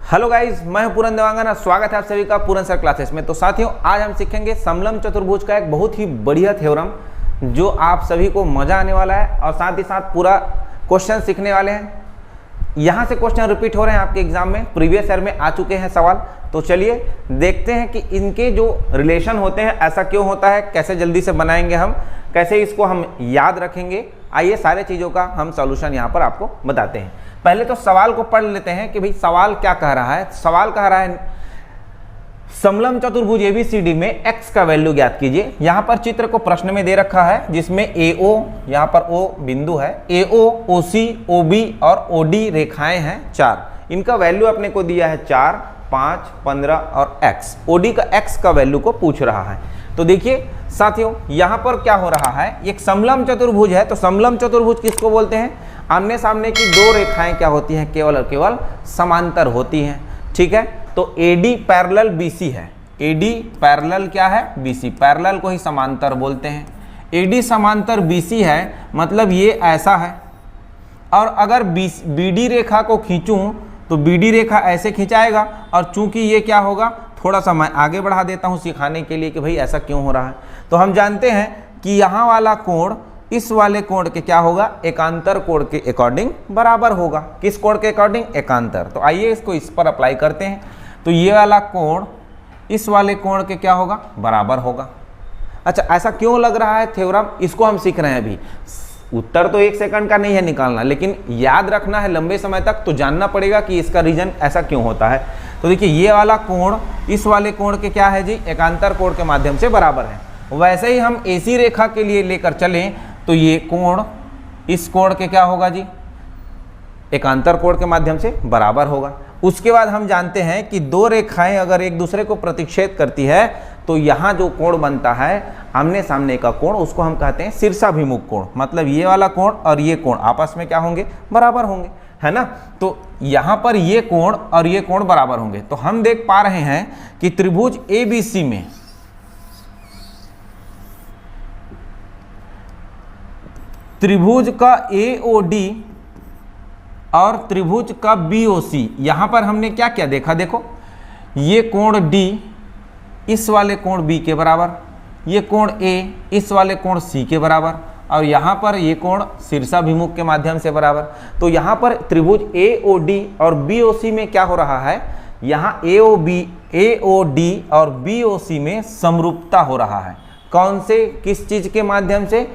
Hello guys, मैं हूं पूरन देवांगन। स्वागत है आप सभी का पूरन सर क्लासेस में। तो साथियों, आज हम सीखेंगे समलंब चतुर्भुज का एक बहुत ही बढ़िया थ्योरम जो आप सभी को मजा आने वाला है और साथ ही साथ पूरा क्वेश्चन सीखने वाले हैं। यहाँ से क्वेश्चन रिपीट हो रहे हैं आपके एग्जाम में, प्रीवियस ईयर में आ चुके हैं सवाल। तो चलिए देखते हैं कि इनके जो रिलेशन होते हैं ऐसा क्यों होता है, कैसे जल्दी से बनाएंगे हम, कैसे इसको हम याद रखेंगे। आइए सारे चीज़ों का हम सॉल्यूशन यहाँ पर आपको बताते हैं। पहले तो सवाल को पढ़ लेते हैं कि भाई सवाल क्या कह रहा है। सवाल कह रहा है समलंब चतुर्भुज एबीसीडी में x का वैल्यू ज्ञात कीजिए। यहाँ पर चित्र को प्रश्न में दे रखा है जिसमें AO, यहाँ पर O बिंदु है, AO, OC, OB और OD रेखाएं हैं 4। इनका वैल्यू अपने को दिया है 4, 5, 15 और x। OD का x का वैल्यू को पूछ रहा है। तो देखिए साथियों, यहाँ पर क्या हो रहा है, एक समलंब चतुर्भुज है। तो समलंब चतुर्भुज किसको बोलते हैं? आमने सामने की दो रेखाएं क्या होती हैं? केवल और केवल समांतर होती हैं। ठीक है, तो AD पैरेलल BC है। AD पैरेलल क्या है? BC। पैरेलल को ही समांतर बोलते हैं। AD समांतर BC है, मतलब ये ऐसा है। और अगर BD रेखा को खींचूं तो BD रेखा ऐसे खिंचाएगा, और चूंकि ये क्या होगा, थोड़ा सा मैं आगे बढ़ा देता हूं सिखाने के लिए कि भाई ऐसा क्यों हो रहा है। तो हम जानते हैं कि यहाँ वाला कोण इस वाले कोण के क्या होगा, एकांतर कोण के अकॉर्डिंग बराबर होगा। किस कोण के अकॉर्डिंग? एकांतर। तो आइए इसको इस पर अप्लाई करते हैं। तो ये वाला कोण इस वाले कोण के क्या होगा, बराबर होगा। अच्छा, ऐसा क्यों लग रहा है थ्योरम, इसको हम सीख रहे हैं अभी। उत्तर तो 1 सेकंड का नहीं है निकालना, लेकिन याद रखना है लंबे समय तक। तो जानना पड़ेगा कि इसका रीजन ऐसा क्यों होता है। तो देखिए, ये वाला कोण इस वाले कोण के क्या है जी, एकांतर कोण के माध्यम से बराबर है। वैसे ही हम AC रेखा के लिए लेकर चलें तो ये कोण इस कोण के क्या होगा जी, एकांतर कोण के माध्यम से बराबर होगा। उसके बाद हम जानते हैं कि दो रेखाएं अगर एक दूसरे को प्रतिच्छेद करती है तो यहाँ जो कोण बनता है आमने सामने का कोण, उसको हम कहते हैं शीर्षाभिमुख कोण। मतलब ये वाला कोण और ये कोण आपस में क्या होंगे, बराबर होंगे, है ना। तो यहाँ पर ये कोण और ये कोण बराबर होंगे। तो हम देख पा रहे हैं कि त्रिभुज ABC में त्रिभुज का AOD और त्रिभुज का BOC, यहां पर हमने क्या क्या देखा, देखो ये कोण D इस वाले कोण B के बराबर, ये कोण A इस वाले कोण C के बराबर, और यहां पर ये कोण शीर्षाभिमुख के माध्यम से बराबर। तो यहां पर त्रिभुज AOD और BOC में क्या हो रहा है, यहां AOD और BOC में समरूपता हो रहा है। कौन से, किस चीज के माध्यम से?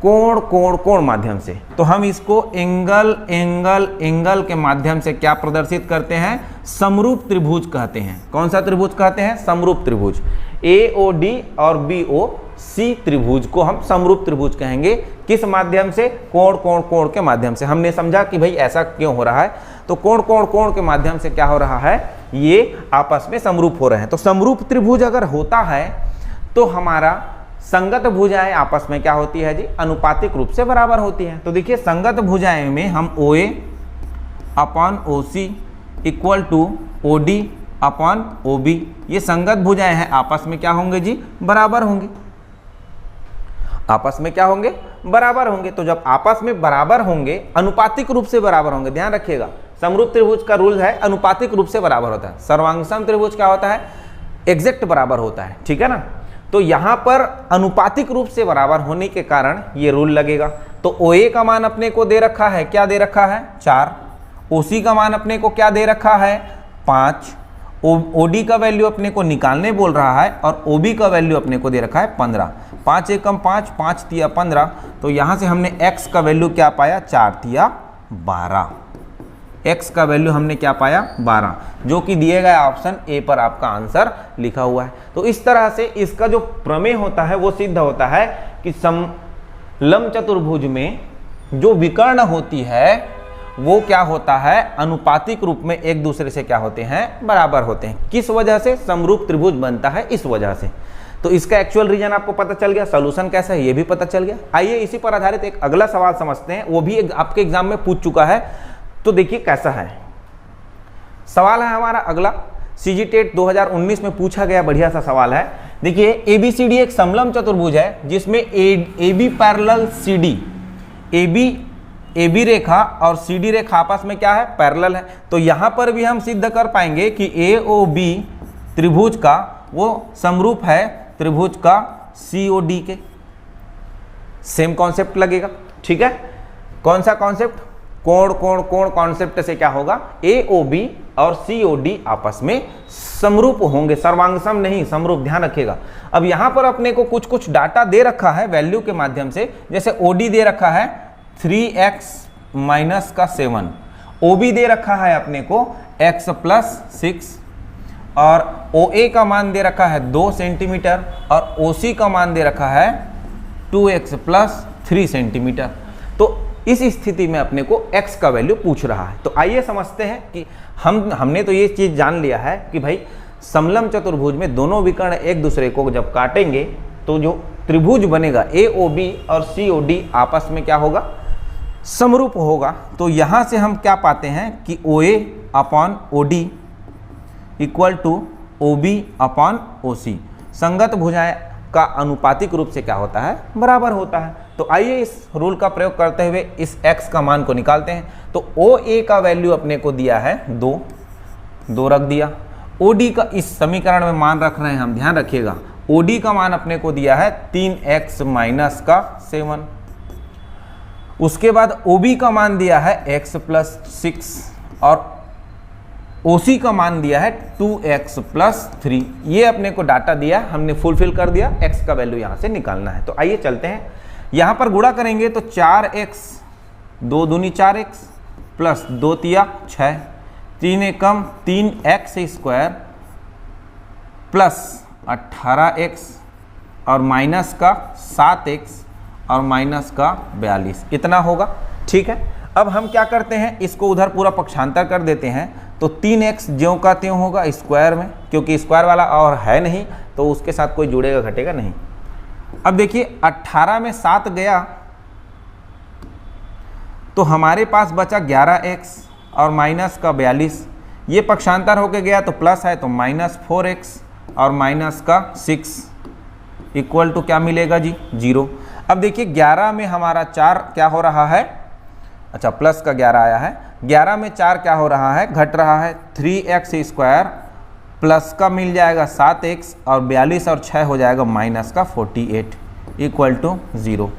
कोण कोण कोण माध्यम से। तो हम इसको एंगल एंगल एंगल के माध्यम से क्या प्रदर्शित करते हैं, समरूप त्रिभुज कहते हैं। कौन सा त्रिभुज कहते हैं? समरूप त्रिभुज। AOD और BOC त्रिभुज को हम समरूप त्रिभुज कहेंगे। किस माध्यम से? कोण कोण कोण के माध्यम से। हमने समझा कि भाई ऐसा क्यों हो रहा है, तो कोण कोण कोण के माध्यम से क्या हो रहा है, ये आपस में समरूप हो रहे हैं। तो समरूप त्रिभुज अगर होता है तो हमारा संगत भुजाएं आपस में क्या होती है जी, अनुपातिक रूप से बराबर होती हैं। तो देखिए, संगत भुजाएं में हम OA upon OC equal to OD upon OB, ये संगत भुजाएं हैं, आपस में क्या होंगे जी, बराबर होंगे। आपस में क्या होंगे, बराबर होंगे। तो जब आपस में बराबर होंगे, अनुपातिक रूप से बराबर होंगे, ध्यान रखिएगा, समरूप त्रिभुज का रूल है अनुपातिक रूप से बराबर होता है। सर्वांगसम त्रिभुज क्या होता है, एग्जैक्ट बराबर होता है, ठीक है ना। तो यहां पर अनुपातिक रूप से बराबर होने के कारण ये रूल लगेगा। तो OA का मान अपने को दे रखा है, क्या दे रखा है, 4। OC का मान अपने को क्या दे रखा है, 5। OD का वैल्यू अपने को निकालने बोल रहा है, और OB का वैल्यू अपने को दे रखा है 15। 5 एकम 5, 5 तिया 15। तो यहां से हमने x का वैल्यू क्या पाया, 4 तिया 12। x का वैल्यू हमने क्या पाया, 12, जो कि दिए गए ऑप्शन A पर आपका आंसर लिखा हुआ है। तो इस तरह से इसका जो प्रमेय होता है वो सिद्ध होता है कि समलंब चतुर्भुज में जो विकर्ण होती है वो क्या होता है, अनुपातिक रूप में एक दूसरे से क्या होते हैं, बराबर होते हैं। किस वजह से? समरूप त्रिभुज बनता है, इस वजह से। तो इसका एक्चुअल रीजन आपको पता चल गया, सॉल्यूशन कैसा है ये भी पता चल गया। आइए इसी पर आधारित एक अगला सवाल समझते हैं, वो भी आपके एग्जाम में पूछ चुका है। तो देखिए कैसा है सवाल, है हमारा अगला, CGTET 2019 में पूछा गया बढ़िया सा सवाल है। देखिए, ABCD एक समलंब चतुर्भुज है जिसमें AB parallel CD, AB A B रेखा और सी डी रेखा आपस में क्या है, पैरेलल है। तो यहां पर भी हम सिद्ध कर पाएंगे कि ए ओ बी त्रिभुज का वो समरूप है त्रिभुज का सी ओ डी के। सेम कॉन्सेप्ट लगेगा, ठीक है। कौन सा कॉन्सेप्ट, कोण कोण कोण कॉन्सेप्ट से क्या होगा, ए ओ बी और सी ओ डी आपस में समरूप होंगे, सर्वांगसम नहीं, समरूप, ध्यान रखिएगा। अब यहां पर अपने को कुछ कुछ डाटा दे रखा है वैल्यू के माध्यम से, जैसे ओ डी दे रखा है 3x माइनस का 7, ओ बी दे रखा है अपने को x प्लस 6, और ओ ए का मान दे रखा है 2 सेंटीमीटर, और ओ सी का मान दे रखा है 2x प्लस 3 सेंटीमीटर। तो इस स्थिति में अपने को x का वैल्यू पूछ रहा है। तो आइए समझते हैं कि हमने तो ये चीज़ जान लिया है कि भाई समलम चतुर्भुज में दोनों विकर्ण एक दूसरे को जब काटेंगे तो जो त्रिभुज बनेगा ए ओ बी और सी ओ डी आपस में क्या होगा, समरूप होगा। तो यहाँ से हम क्या पाते हैं कि O A upon O D equal to O B upon O C, संगत भुजाएं का अनुपातिक रूप से क्या होता है, बराबर होता है। तो आइए इस रूल का प्रयोग करते हुए इस x का मान को निकालते हैं। तो ओ ए का वैल्यू अपने को दिया है 2 रख दिया। ओ डी का इस समीकरण में मान रख रहे हैं हम, ध्यान रखिएगा। ओ डी का मान अपने को दिया है 3x माइनस का 7। उसके बाद ओ बी का मान दिया है x प्लस 6 और ओ सी का मान दिया है 2x प्लस 3। ये अपने को डाटा दिया, हमने फुलफिल कर दिया, x का वैल्यू यहाँ से निकालना है। तो आइए चलते हैं, यहाँ पर गुणा करेंगे तो 4x 2 दूनी 4x प्लस 2 तिया 6, 3 एकम 3x स्क्वायर प्लस 18x और माइनस का 7x और माइनस का 42, इतना होगा, ठीक है। अब हम क्या करते हैं, इसको उधर पूरा पक्षांतर कर देते हैं। तो 3x ज्यों का त्यों होगा स्क्वायर में, क्योंकि स्क्वायर वाला और है नहीं तो उसके साथ कोई जुड़ेगा घटेगा नहीं। अब देखिए 18 में 7 गया तो हमारे पास बचा 11x और माइनस का 42, ये पक्षांतर होके गया तो प्लस है तो माइनस 4x और माइनस का 6 इक्वल टू क्या मिलेगा जी, 0। अब देखिए 11 में हमारा 4 क्या हो रहा है, अच्छा प्लस का 11 आया है, 11 में 4 क्या हो रहा है, घट रहा है, 3x स्क्वायर प्लस का मिल जाएगा 7x और 42 और 6 हो जाएगा माइनस का 48 इक्वल टू 0।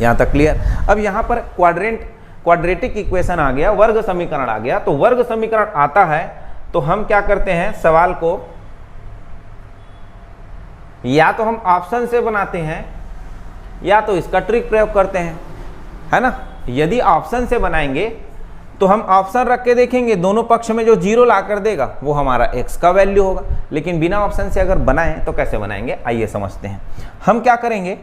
यहाँ तक क्लियर। अब यहाँ पर क्वाड्रेटिक इक्वेशन आ गया, वर्ग समीकरण आ गया। तो वर्ग समीकरण आता है तो हम क्या करते हैं, सवाल को या तो हम ऑप्शन से बनाते हैं या तो इसका ट्रिक प्रयोग करते हैं, है ना। यदि ऑप्शन से बनाएंगे तो हम ऑप्शन रख के देखेंगे, दोनों पक्ष में जो 0 ला कर देगा वो हमारा x का वैल्यू होगा। लेकिन बिना ऑप्शन से अगर बनाएं तो कैसे बनाएंगे, आइए समझते हैं। हम क्या करेंगे,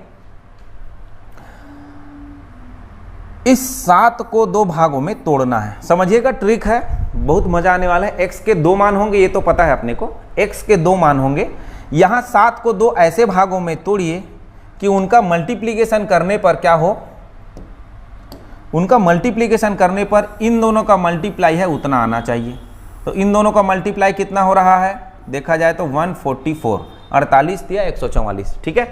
इस 7 को 2 भागों में तोड़ना है। समझिएगा, ट्रिक है, बहुत मजा आने वाला है। x के 2 मान होंगे, ये तो पता है अपने को, x के 2 मान होंगे। यहाँ 7 को 2 ऐसे भागों में तोड़िए कि उनका मल्टीप्लीकेशन करने पर क्या हो, उनका मल्टीप्लिकेशन करने पर इन दोनों का मल्टीप्लाई है उतना आना चाहिए। तो इन दोनों का मल्टीप्लाई कितना हो रहा है, देखा जाए तो 144, 48 या 144, ठीक है।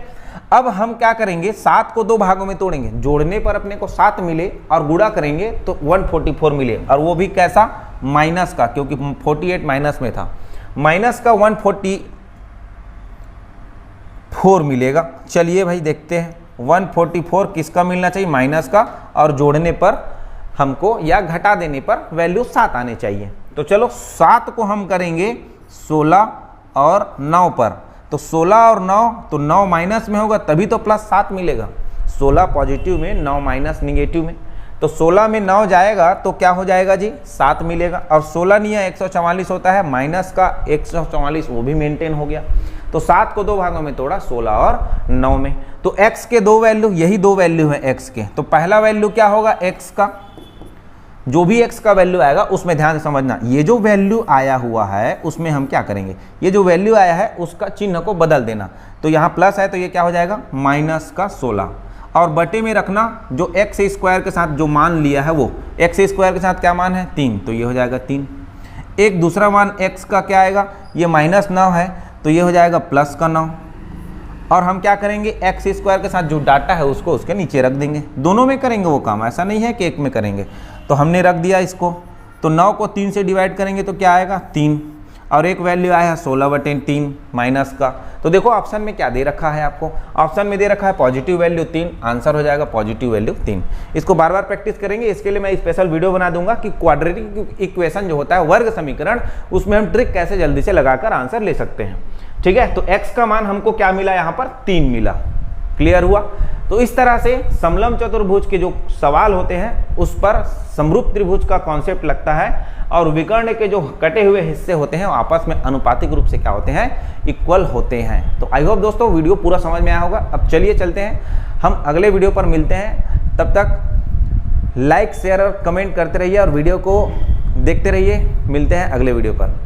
अब हम क्या करेंगे, 7 को 2 भागों में तोड़ेंगे, जोड़ने पर अपने को 7 मिले और गुणा करेंगे तो 144 मिले, और वो भी कैसा, माइनस का, क्योंकि 48 माइनस में था, माइनस का 144 मिलेगा। चलिए भाई देखते हैं, 144 किसका मिलना चाहिए, माइनस का, और जोड़ने पर हमको या घटा देने पर वैल्यू 7 आने चाहिए। तो चलो 7 को हम करेंगे 16 और 9 पर, तो 16 और 9, तो 9 माइनस में होगा तभी तो प्लस 7 मिलेगा। 16 पॉजिटिव में, 9 माइनस निगेटिव में, तो 16 में 9 जाएगा तो क्या हो जाएगा जी, 7 मिलेगा। और 16 नहीं है 144 होता है, माइनस का 144 वो भी मेंटेन हो गया। तो 7 को 2 भागों में तोड़ा, 16 और 9 में। तो x के 2 वैल्यू, यही 2 वैल्यू है x के। तो पहला वैल्यू क्या होगा x का, जो भी x का वैल्यू आएगा उसमें ध्यान से समझना, ये जो वैल्यू आया हुआ है उसमें हम क्या करेंगे, ये जो वैल्यू आया है उसका चिन्ह को बदल देना। तो यहाँ प्लस है तो ये क्या हो जाएगा, माइनस का 16, और बटे में रखना जो x स्क्वायर के साथ जो मान लिया है वो, x स्क्वायर के साथ क्या मान है 3, तो ये हो जाएगा 3। एक दूसरा मान x का क्या आएगा, ये -9 है तो ये हो जाएगा +9, और हम क्या करेंगे, एक्स स्क्वायर के साथ जो डाटा है उसको उसके नीचे रख देंगे। दोनों में करेंगे वो काम, ऐसा नहीं है कि एक में करेंगे। तो हमने रख दिया इसको, तो 9 को 3 से डिवाइड करेंगे तो क्या आएगा 3, और एक वैल्यू आया है 16/3 माइनस का। तो देखो ऑप्शन में क्या दे रखा है आपको, ऑप्शन में दे रखा है पॉजिटिव वैल्यू 3, आंसर हो जाएगा पॉजिटिव वैल्यू 3। इसको बार बार प्रैक्टिस करेंगे, इसके लिए मैं स्पेशल वीडियो बना दूंगा कि क्वाड्रेटिक इक्वेशन जो होता है वर्ग समीकरण, उसमें हम ट्रिक कैसे जल्दी से लगाकर आंसर ले सकते हैं। ठीक है, तो x का मान हमको क्या मिला, यहाँ पर 3 मिला। क्लियर हुआ। तो इस तरह से समलम चतुर्भुज के जो सवाल होते हैं उस पर समरूप त्रिभुज का कॉन्सेप्ट लगता है, और विकर्ण के जो कटे हुए हिस्से होते हैं वो आपस में अनुपातिक रूप से क्या होते हैं, इक्वल होते हैं। तो आई होप दोस्तों वीडियो पूरा समझ में आया होगा। अब चलिए चलते हैं, हम अगले वीडियो पर मिलते हैं। तब तक लाइक शेयर और कमेंट करते रहिए और वीडियो को देखते रहिए। मिलते हैं अगले वीडियो पर।